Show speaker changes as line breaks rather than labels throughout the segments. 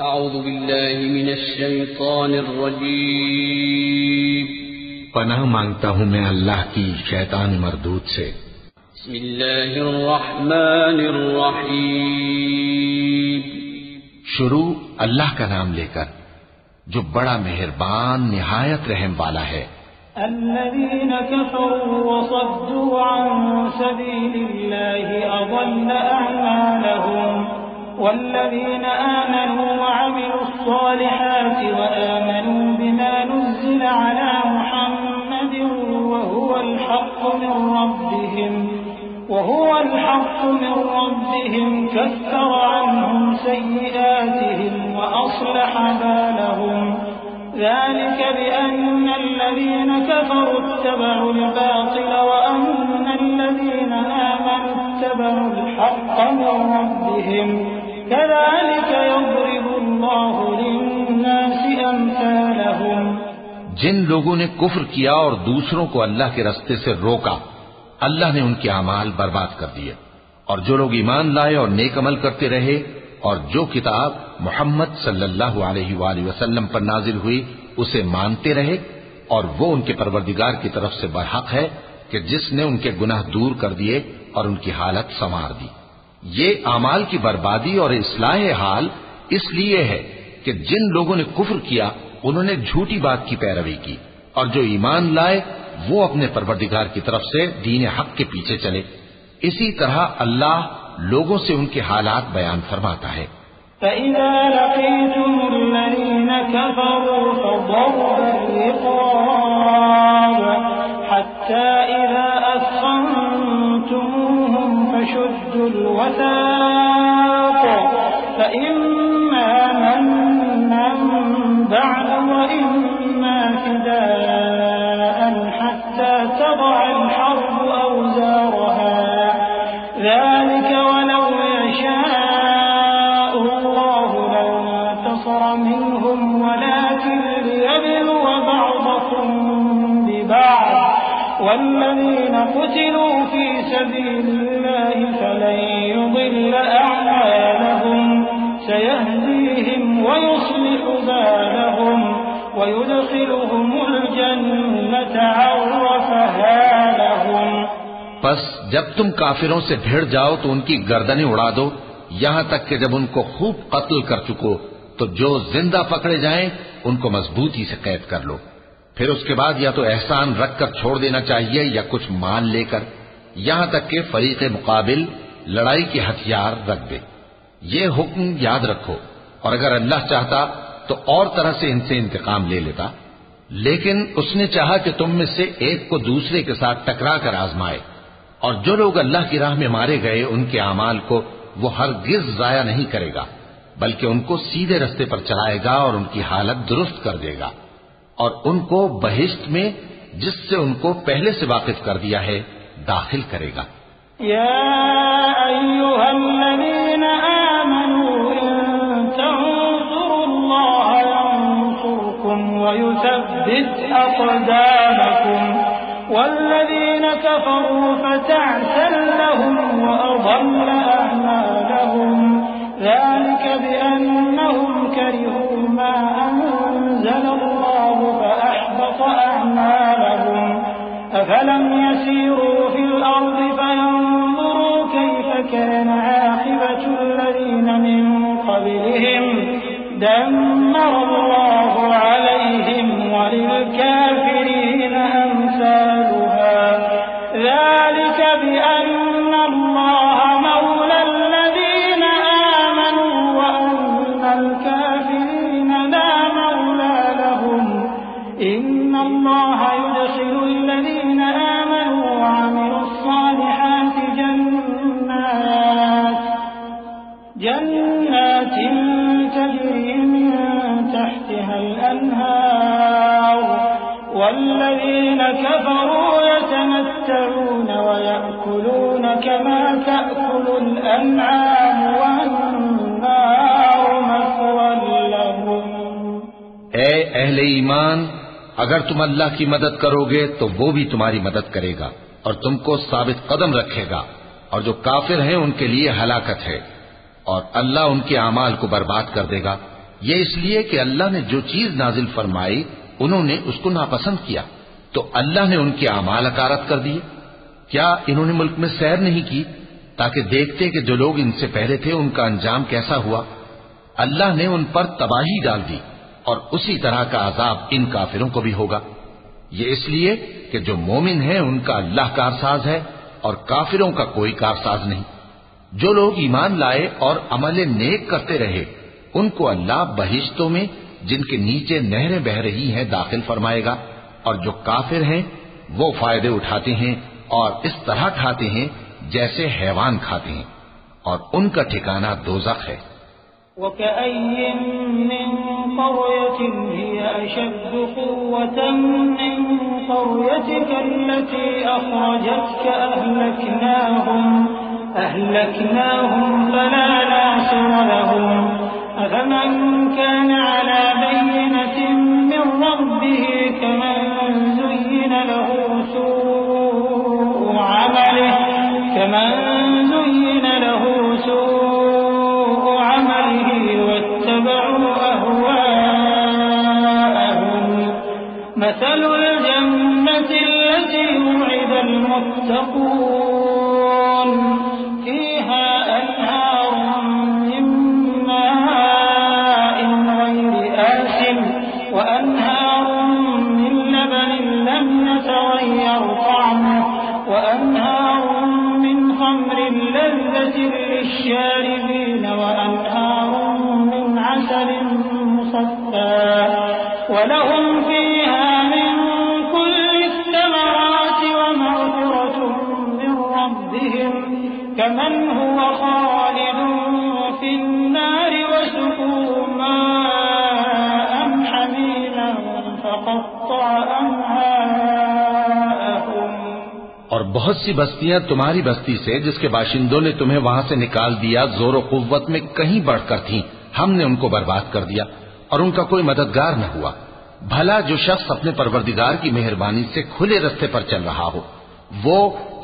اعوذ باللہ من الشیطان الرجیم
پناہ مانگتا ہوں میں اللہ کی شیطان مردود سے۔
بسم اللہ الرحمن الرحیم
شروع اللہ کا نام لے کر جو بڑا مہربان نہایت رحم والا ہے۔
الذين كفروا وصدوا عن سبيل الله أضل أعمالهم والذين آمنوا وعملوا الصالحات وآمنوا بما نزل على محمد وهو الحق من ربهم كفر عنهم سيئاتهم وأصلح بالهم ذلك بأن الذين كفروا اتبعوا الباطل وأن الذين آمنوا اتبعوا الحق من ربهم كذلك يضرب الله للناس أمثالهم۔
جن لوگوں نے کفر کیا اور دوسروں کو اللہ کے راستے سے روکا، اللہ نے ان کے اعمال برباد کر دیے، اور جو لوگ ایمان لائے اور نیک عمل کرتے رہے اور جو کتاب محمد صلی اللہ علیہ وآلہ وسلم پر نازل ہوئی اسے مانتے رہے، اور وہ ان کے پروردگار کی طرف سے برحق ہے کہ جس نے ان کے گناہ دور کر دیے اور ان کی حالت سنوار دی۔ یہ اعمال کی بربادی اور اصلاح حال اس لیے ہے کہ جن لوگوں نے کفر کیا انہوں نے جھوٹی بات کی پیروی کی، اور جو ایمان لائے وہ اپنے پروردگار کی طرف سے دین حق کے پیچھے چلے۔ اسی طرح اللہ لوگوں سے ان کے حالات بیان فرماتا ہے۔
فَإِذَا لَقِيتُمُ الَّذِينَ كَفَرُوا فَضَرْبَ الرِّقَابِ حَتَّى إِذَا أَثْخَنتُمُوهُمْ فَشُدُّوا الْوَثَاقَ فَإِمَّا مَنًّا بَعْدُ وَإِمَّا فِدَاءً حَتَّى تَضَعَ الْحَرْبُ أَوْزَارَهَا ذلك ولو يشاء الله لانتصر منهم ولكن ليبلو بعضكم ببعض والذين قتلوا في سبيل الله فلن يضل أعمالهم سيهديهم ويصلح بالهم ويدخلهم الجنة عرفها لهم۔
پس جب تم کافروں سے بھیڑ جاؤ تو ان کی گردنیں اڑا دو، یہاں تک کہ جب ان کو خوب قتل کر چکو تو جو زندہ پکڑے جائیں ان کو مضبوطی سے قید کر لو۔ پھر اس کے بعد یا تو احسان رکھ کر چھوڑ دینا چاہیے یا کچھ مان لے کر، یہاں تک کہ فریق مقابل لڑائی کے ہتھیار رکھ دے۔ یہ حکم یاد رکھو، اور اگر اللہ چاہتا تو اور طرح سے ان سے انتقام لے لیتا، لیکن اس نے چاہا کہ تم میں سے ایک کو دوسرے کے ساتھ ٹکرا کر آزمائے، اور جو لوگ اللہ کی راہ میں مارے گئے ان کے اعمال کو وہ ہرگز ضائع نہیں کرے گا، بلکہ ان کو سیدھے رستے پر چلائے گا اور ان کی حالت درست کر دے گا، اور ان کو بہشت میں جس سے ان کو پہلے سے واقف کر دیا ہے داخل کرے گا۔
یا ایھا الذین آمنوا ان تنصروا اللہ ینصرکم ویثبت اقدامکم والذين كفروا فتعسا لهم وأضل أعمالهم ذلك بأنهم كرهوا ما أنزل الله فأحبط أعمالهم أفلم يسيروا في الأرض فينظروا كيف كان عاقبة الذين من قبلهم دمر الله عليهم وللكافرين أمثالها ذلك بأن الله مولى الذين آمنوا وأن الكافرين لا مولى لهم إن الله يدخل الذين آمنوا وعملوا الصالحات جنات تجري من تحتها الأنهار والذين كفروا يتمتعون ويأكلون كما تأكل الأنعام والنار مثوى لهم۔
اے اہل ایمان، اگر تم اللہ کی مدد کرو گے تو وہ بھی تمہاری مدد کرے گا اور تم کو ثابت قدم رکھے گا، اور جو کافر ہیں ان کے لیے ہلاکت ہے، اور اللہ ان کے اعمال کو برباد کر دے گا۔ یہ اس لیے کہ اللہ نے جو چیز نازل فرمائی انہوں نے اس کو ناپسند کیا تو اللہ نے ان کے اعمال اکارت کر دیے۔ کیا انہوں نے ملک میں سیر نہیں کی تاکہ دیکھتے کہ جو لوگ ان سے پہلے تھے ان کا انجام کیسا ہوا؟ اللہ نے ان پر تباہی ڈال دی اور اسی طرح کا عذاب ان کافروں کو بھی ہوگا۔ یہ اس لیے کہ جو مومن ہیں ان کا اللہ کارساز ہے اور کافروں کا کوئی کارساز نہیں۔ جو لوگ ایمان لائے اور عمل نیک کرتے رہے ان کو اللہ بہشتوں میں جن کے نیچے نہریں بہ رہی ہیں داخل فرمائے گا، اور جو کافر ہیں وہ فائدے اٹھاتے ہیں اور اس طرح کھاتے ہیں جیسے حیوان کھاتے ہیں، اور ان کا ٹھکانہ دوزخ ہے۔
وَكَأَيٍّ مِّن قَرْيَةٍ هِيَ أَشَدُّ قُوَّةً مِّن قَرْيَتِكَ الَّتِي أَخْرَجَتْكَ أَهْلَكْنَاهُمْ فَلَا نَاصِرَ لَهُمْ أَفَمَن كَانَ عَلَى بَيِّنَةٍ مِّن رَّبِّهِ كَمَن زُيِّنَ لَهُ سُوءُ عَمَلِهِ وَاتَّبَعُوا أَهْوَاءَهُمْ مَثَلُ الْجَنَّةِ الَّتِي وُعِدَ الْمُتَّقُونَ فِيهَا أَنْهَارٌ مِّن مَّاءٍ غَيْرِ آسِنٍ وَأَنْهَارٌ مِّن لَّبَنٍ لَّمْ يَتَغَيَّرْ طَعْمُهُ وَأَنْهَارٌ مِّنْ خَمْرٍ لَّذَّةٍ لِّلشَّارِبِينَ وَأَنْهَارٌ مِّنْ عَسَلٍ مُّصَفًّى وَلَهُمْ فِيهَا مِن كُلِّ الثَّمَرَاتِ وَمَغْفِرَةٌ مِّن رَّبِّهِمْ كَمَنْ هُوَ خَالِدٌ فِي النَّارِ وَسُقُوا مَاءً حَمِيمًا فَقَطَّعَ أَمْعَاءَهُمْ۔
اور بہت سی بستیاں تمہاری بستی سے جس کے باشندوں نے تمہیں وہاں سے نکال دیا زور و قوت میں کہیں بڑھ کر تھیں، ہم نے ان کو برباد کر دیا اور ان کا کوئی مددگار نہ ہوا۔ بھلا جو شخص اپنے پروردگار کی مہربانی سے کھلے رستے پر چل رہا ہو وہ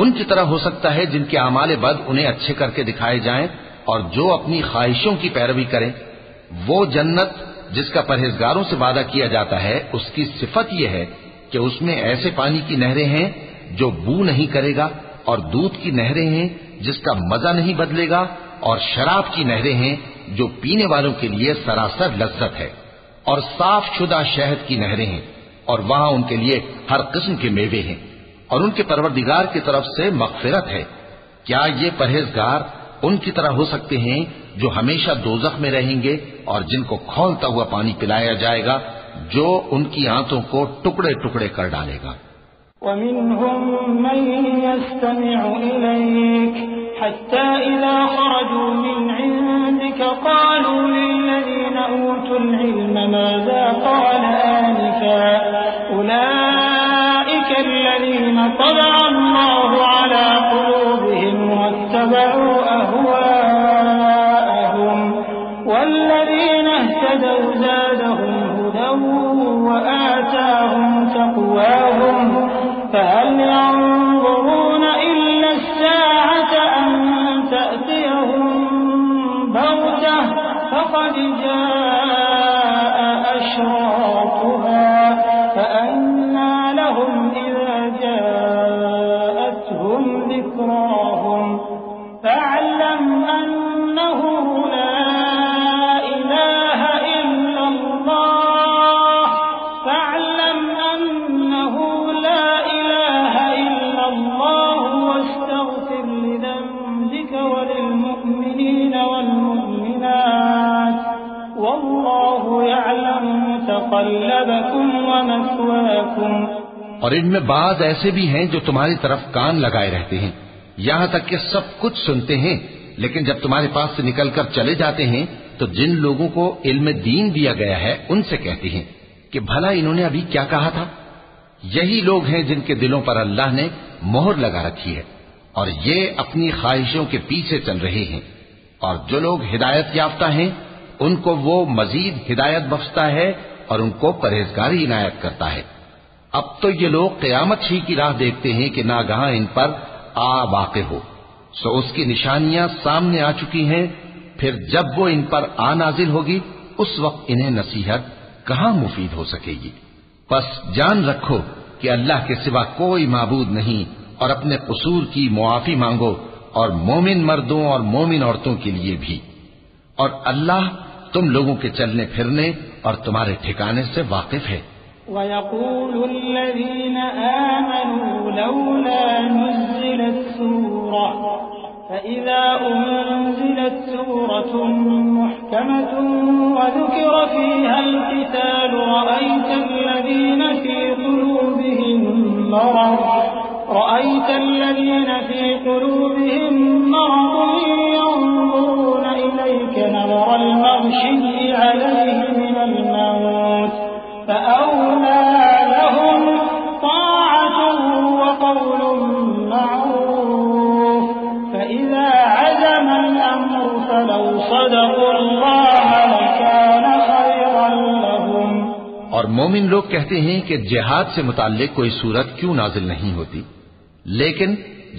ان کی طرح ہو سکتا ہے جن کے اعمال بد انہیں اچھے کر کے دکھائے جائیں، اور جو اپنی خواہشوں کی پیروی کریں۔ وہ جنت جس کا پرہیزگاروں سے وعدہ کیا جاتا ہے اس کی صفت یہ ہے کہ اس میں ایسے پانی کی نہریں ہیں جو بو نہیں کرے گا، اور دودھ کی نہریں ہیں جس کا مزہ نہیں بدلے گا، اور شراب کی نہریں ہیں جو پینے والوں کے لیے سراسر لذت ہے، اور صاف شدہ شہد کی نہریں ہیں، اور وہاں ان کے لیے ہر قسم کے میوے ہیں، اور ان کے پروردگار کی طرف سے مغفرت ہے۔ کیا یہ پرہیزگار ان کی طرح ہو سکتے ہیں جو ہمیشہ دوزخ میں رہیں گے اور جن کو کھولتا ہوا پانی پلایا جائے گا جو ان کی آنتوں کو ٹکڑے ٹکڑے کر ڈالے گا؟
وَمِنْهُمْ مَن يَسْتَمِعُ إِلَيْكَ حَتَّى إِذَا خَرَجُوا مِنْ عِندِكَ قَالُوا لِلَّذِينَ أُوتُوا الْعِلْمَ مَاذَا قَالَ آنِفًا أُولَئِكَ الَّذِينَ طَبَعَ اللَّهُ عَلَى قُلُوبِهِمْ وَاتَّبَعُوا أَهْوَاءَهُمْ وَالَّذِينَ اهْتَدَوْا زَادَهُمْ هُدًى وَآتَاهُمْ تَقْوَاهُمْ فَهَلْ يَنظُرُونَ إِلَّا السَّاعَةَ أَن تَأْتِيَهُم بَغْتَةً فَقَدْ جَاءَ أَشْرَاطُهَا فَأَنَّىٰ لَهُمْ إِذَا جَاءَتْهُمْ ذِكْرَاهُمْ فَاعْلَمْ أَنَّهُ لَا إِلَٰهَ إِلَّا اللَّهُ فَاعْلَمْ أَنَّهُ لَا إِلَٰهَ إِلَّا اللَّهُ وَاسْتَغْفِرْ لِذَنبِكَ وَلِلْمُؤْمِنِينَ وَالْمُؤْمِنَاتِ وَاللَّهُ يَعْلَمُ مُتَقَلَّبَكُمْ وَمَثْوَاكُمْ۔
اور ان میں بعض ایسے بھی ہیں جو تمہاری طرف کان لگائے رہتے ہیں یہاں تک کہ سب کچھ سنتے ہیں، لیکن جب تمہارے پاس سے نکل کر چلے جاتے ہیں تو جن لوگوں کو علم دین دیا گیا ہے ان سے کہتے ہیں کہ بھلا انہوں نے ابھی کیا کہا تھا۔ یہی لوگ ہیں جن کے دلوں پر اللہ نے مہر لگا رکھی ہے اور یہ اپنی خواہشوں کے پیچھے چل رہے ہیں، اور جو لوگ ہدایت یافتہ ہیں ان کو وہ مزید ہدایت بخشتا ہے اور ان کو پرہیزگاری عنایت کرتا ہے۔ اب تو یہ لوگ قیامت ہی کی راہ دیکھتے ہیں کہ ناگہاں ان پر آ واقع ہو، سو اس کی نشانیاں سامنے آ چکی ہیں، پھر جب وہ ان پر آ نازل ہوگی اس وقت انہیں نصیحت کہاں مفید ہو سکے گی۔ پس جان رکھو کہ اللہ کے سوا کوئی معبود نہیں، اور اپنے قصور کی معافی مانگو، اور مومن مردوں اور مومن عورتوں کے لیے بھی، اور اللہ تم لوگوں کے چلنے پھرنے اور تمہارے ٹھکانے سے واقف ہے۔
وَيَقُولُ الَّذِينَ آمَنُوا لَوْلَا نُزِّلَتْ سُورَةٌ فَإِذَا أُنزِلَتْ سُورَةٌ مُحْكَمَةٌ وَذُكِرَ فِيهَا الْقِتَالُ رَأَيْتَ الَّذِينَ فِي قُلُوبِهِم مَّرَضٌ يَنظُرُونَ إِلَيْكَ نَظَرَ الْمَغْشِيِّ عَلَيْهِ مِنَ الْمَوْتِ فَأَوْلَىٰ لَهُمْ طَاعَةٌ وَقَوْلٌ مَّعْرُوفٌ فَإِذَا عَزَمَ الْأَمْرُ فَلَوْ صَدَقُوا اللَّهَ لَكَانَ خَيْرًا لَّهُمْ۔
اور مومن لوگ کہتے ہیں کہ جہاد سے متعلق کوئی صورت کیوں نازل نہیں ہوتی، لیکن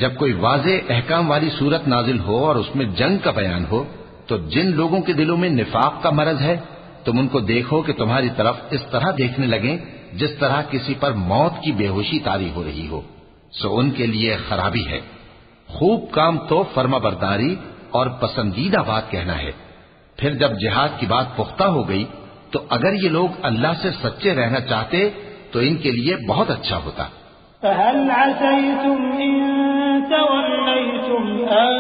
جب کوئی واضح احکام والی صورت نازل ہو اور اس میں جنگ کا بیان ہو تو جن لوگوں کے دلوں میں نفاق کا مرض ہے تم ان کو دیکھو کہ تمہاری طرف اس طرح دیکھنے لگیں جس طرح کسی پر موت کی بے ہوشی طاری ہو رہی ہو، سو ان کے لیے خرابی ہے۔ خوب کام تو فرما برداری اور پسندیدہ بات کہنا ہے۔ پھر جب جہاد کی بات پختہ ہو گئی تو اگر یہ لوگ اللہ سے سچے رہنا چاہتے تو ان کے لیے بہت اچھا ہوتا۔
فَهَلْ عَسَيْتُمْ إِن تَوَلَّيْتُمْ أَن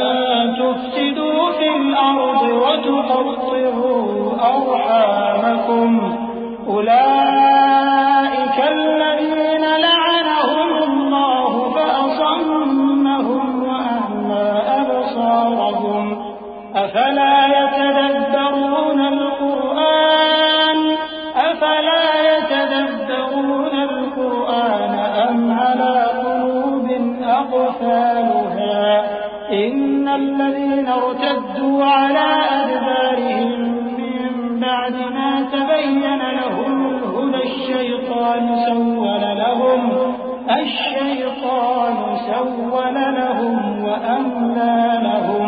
تُفْسِدُوا فِي الْأَرْضِ وَتُقَطِّعُوا أَرْحَامَكُمْ أُولَٰئِكَ الَّذِينَ لَعَنَهُمُ اللَّهُ فَأَصَمَّهُمْ وَأَعْمَىٰ أَبْصَارَهُمْ أَفَلَا يَتَدَبَّرُونَ الْقُرْآنَ أَمْ عَلَىٰ قُلُوبٍ أَقْفَالُهَا إِنَّ الَّذِينَ ارْتَدُّوا عَلَىٰ أَدْبَارِهِم مِّن بَعْدِ مَا تَبَيَّنَ لَهُمُ الْهُدَى الشَّيْطَانُ سَوَّلَ لَهُمْ وَأَمْلَىٰ لَهُمْ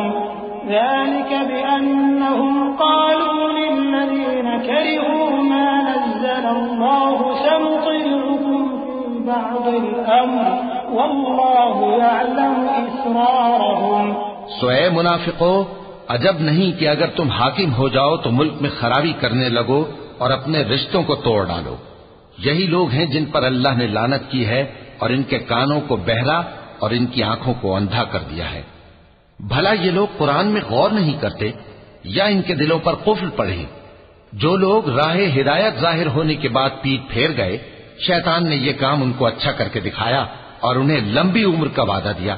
ذَٰلِكَ بِأَنَّهُمْ قَالُوا لِلَّذِينَ كَرِهُوا مَا نَزَّلَ اللَّهُ سَنُطِيعُكُمْ فِي بَعْضِ الْأَمْرِ وَاللَّهُ يَعْلَمُ إِسْرَارَهُمْ۔
سو اے منافقو، عجب نہیں کہ اگر تم حاکم ہو جاؤ تو ملک میں خرابی کرنے لگو اور اپنے رشتوں کو توڑ ڈالو۔ یہی لوگ ہیں جن پر اللہ نے لعنت کی ہے اور ان کے کانوں کو بہرا اور ان کی آنکھوں کو اندھا کر دیا ہے۔ بھلا یہ لوگ قرآن میں غور نہیں کرتے یا ان کے دلوں پر قفل پڑے؟ جو لوگ راہ ہدایت ظاہر ہونے کے بعد پیٹ پھیر گئے، شیطان نے یہ کام ان کو اچھا کر کے دکھایا اور انہیں لمبی عمر کا وعدہ دیا۔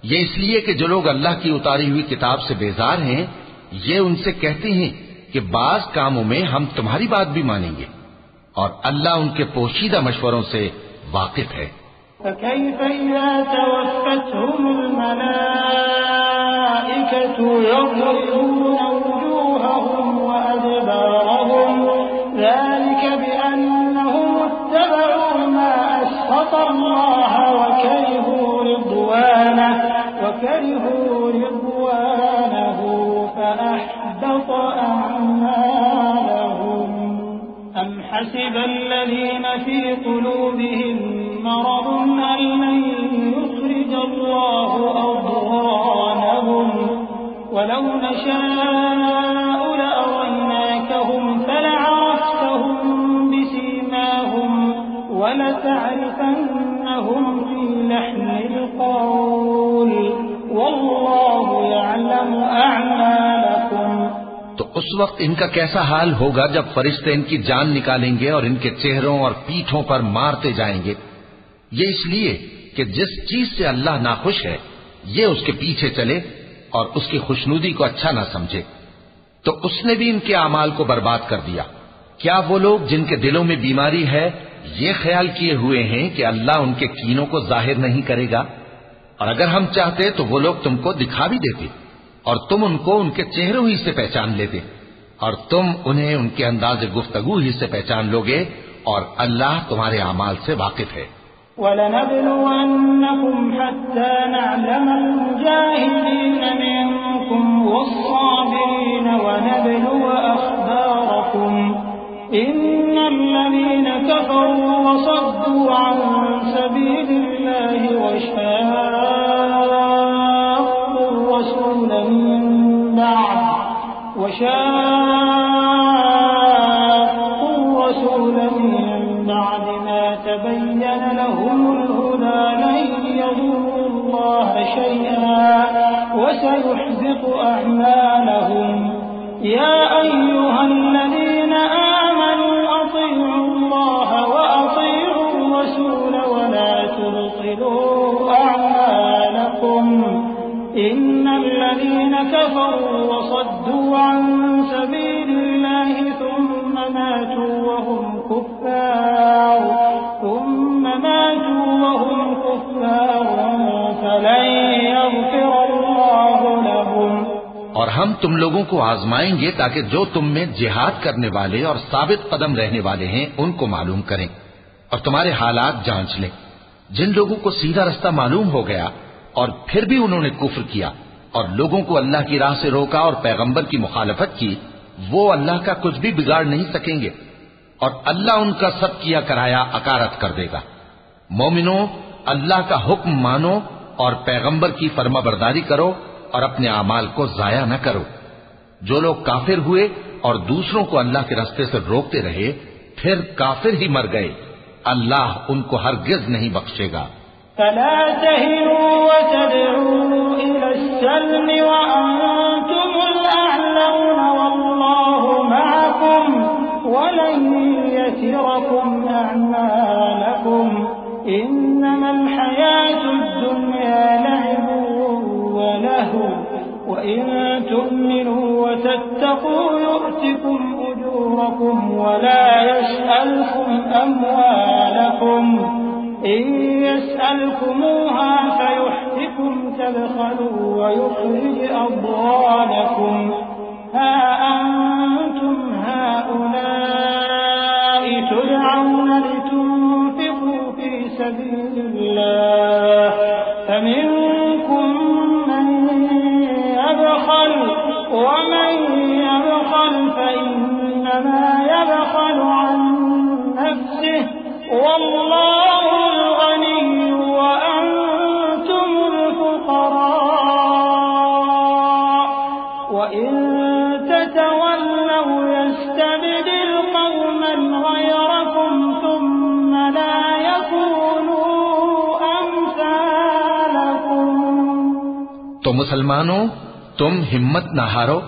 یہ اس لیے کہ جو لوگ اللہ کی اتاری ہوئی کتاب سے بیزار ہیں یہ ان سے کہتے ہیں کہ بعض کاموں میں ہم تمہاری بات بھی مانیں گے، اور اللہ ان کے پوشیدہ مشوروں سے واقف ہے۔
فَكَيْفَ إِذَا تَوَفَّتْهُمُ الْمَلَائِكَةُ يَضْرِبُونَ وُجُوهَهُمْ وَأَدْبَارَهُمْ ذَلِكَ بِأَنَّهُمُ اتَّبَعُوا مَا أَسْخَطَ اللَّهَ وَكَرِهُوا رِضْوَانَهُ فَأَحْبَطَ أَعْمَالَهُمْ أَمْ حَسِبَ الَّذِينَ فِي قُلُوبِهِم مَّرَضٌ أَن لَّن يُخْرِجَ اللَّهُ أَضْغَانَهُمْ وَلَوْ نَشَاءُ لَأَرَيْنَاكَهُمْ فَلَعَرَفْتَهُم بِسِيمَاهُمْ وَلَتَعْرِفَنَّهُمْ فِي لَحْنِ الْقَوْلِ وَاللَّهُ يَعْلَمُ أَعْمَالَكُمْ۔
تو اس وقت ان کا کیسا حال ہوگا جب فرشتے ان کی جان نکالیں گے اور ان کے چہروں اور پیٹھوں پر مارتے جائیں گے۔ یہ اس لیے کہ جس چیز سے اللہ ناخوش ہے یہ اس کے پیچھے چلے اور اس کی خوشنودی کو اچھا نہ سمجھے، تو اس نے بھی ان کے اعمال کو برباد کر دیا۔ کیا وہ لوگ جن کے دلوں میں بیماری ہے یہ خیال کیے ہوئے ہیں کہ اللہ ان کے کینوں کو ظاہر نہیں کرے گا؟ اور اگر ہم چاہتے تو وہ لوگ تم کو دکھا بھی دیتے اور تم ان کو ان کے چہروں ہی سے پہچان لیتے، اور تم انہیں ان کے انداز گفتگو ہی سے پہچان لوگے، اور اللہ تمہارے اعمال سے واقف ہے۔
وَلَنَبْلُوَنَّكُمْ حَتَّى نَعْلَمَ الْمُجَاهِدِينَ مِنكُمْ وَالصَّابِرِينَ وَنَبْلُوَ أَخْبَارَكُمْ كفروا وصدوا عن سبيل الله وشاقوا الرسول من بعد ما تبين لهم الهدى لن يضروا الله شيئا وسيحبط أعمالهم يا أيها الذين آمنوا أطيعوا الله وأطيعوا الرسول ولا تبطلوا أعمالكم إن الذين كفروا وصدوا عن سبيل الله ثم ماتوا وهم كفار فلن يغفر الله لهم.
اور ہم تم لوگوں کو آزمائیں گے تاکہ جو تم میں جہاد کرنے والے اور ثابت قدم رہنے والے ہیں ان کو معلوم کریں اور تمہارے حالات جانچ لیں. جن لوگوں کو سیدھا رستہ معلوم ہو گیا اور پھر بھی انہوں نے کفر کیا اور لوگوں کو اللہ کی راہ سے روکا اور پیغمبر کی مخالفت کی، وہ اللہ کا کچھ بھی بگاڑ نہیں سکیں گے اور اللہ ان کا سب کیا کرایا اکارت کر دے گا. مومنوں، اللہ کا حکم مانو اور پیغمبر کی فرما برداری کرو اور اپنے اعمال کو ضائع نہ کرو. جو لوگ کافر ہوئے اور دوسروں کو اللہ کے راستے سے روکتے رہے پھر کافر ہی مر گئے، اللہ ان کو ہرگز نہیں بخشے گا.
فلا تهنوا وتدعوا إلى السلم وأنتم الأعلون والله معكم ولن يتركم أعمالكم إنما الحياة الدنيا لعب ولهو وإن تؤمنوا وتتقوا يؤتكم أجوركم ولا يسألكم أموالكم إن يسألكموها فيحفكم تبخلوا ويخرج أضغانكم ها أنتم هؤلاء تدعون لتنفقوا في سبيل الله فمنكم من يبخل ومن يبخل فإنما يبخل عن نفسه والله الغني وأنتم الفقراء وإن تتولوا يستبدل قوما غيركم ثم لا يكونوا أمثالكم.
تو مسلمانوں، تم ہمت نہ ہارو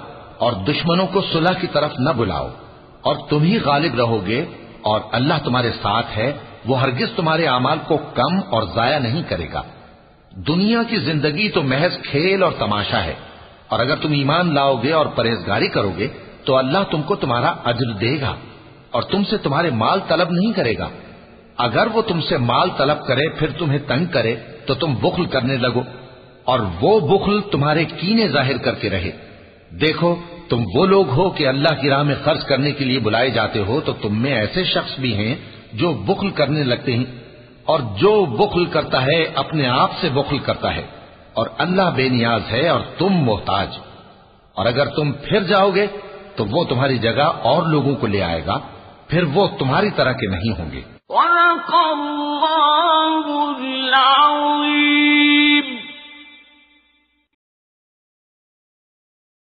اور دشمنوں کو صلح کی طرف نہ بلاؤ اور تم ہی غالب رہو گے اور اللہ تمہارے ساتھ ہے، وہ ہرگز تمہارے اعمال کو کم اور ضائع نہیں کرے گا. دنیا کی زندگی تو محض کھیل اور تماشا ہے، اور اگر تم ایمان لاؤ گے اور پرہیزگاری کرو گے تو اللہ تم کو تمہارا اجر دے گا اور تم سے تمہارے مال طلب نہیں کرے گا. اگر وہ تم سے مال طلب کرے پھر تمہیں تنگ کرے تو تم بخل کرنے لگو اور وہ بخل تمہارے کینے ظاہر کر کے رہے. دیکھو، تم وہ لوگ ہو کہ اللہ کی راہ میں خرچ کرنے کے لیے بلائے جاتے ہو، تو تم میں ایسے شخص بھی ہیں جو بخل کرنے لگتے ہیں، اور جو بخل کرتا ہے اپنے آپ سے بخل کرتا ہے، اور اللہ بے نیاز ہے اور تم محتاج. اور اگر تم پھر جاؤ گے تو وہ تمہاری جگہ اور لوگوں کو لے آئے گا، پھر وہ تمہاری طرح کے نہیں ہوں گے.
وَلَقَ اللَّهُ الْعَظِيمُ.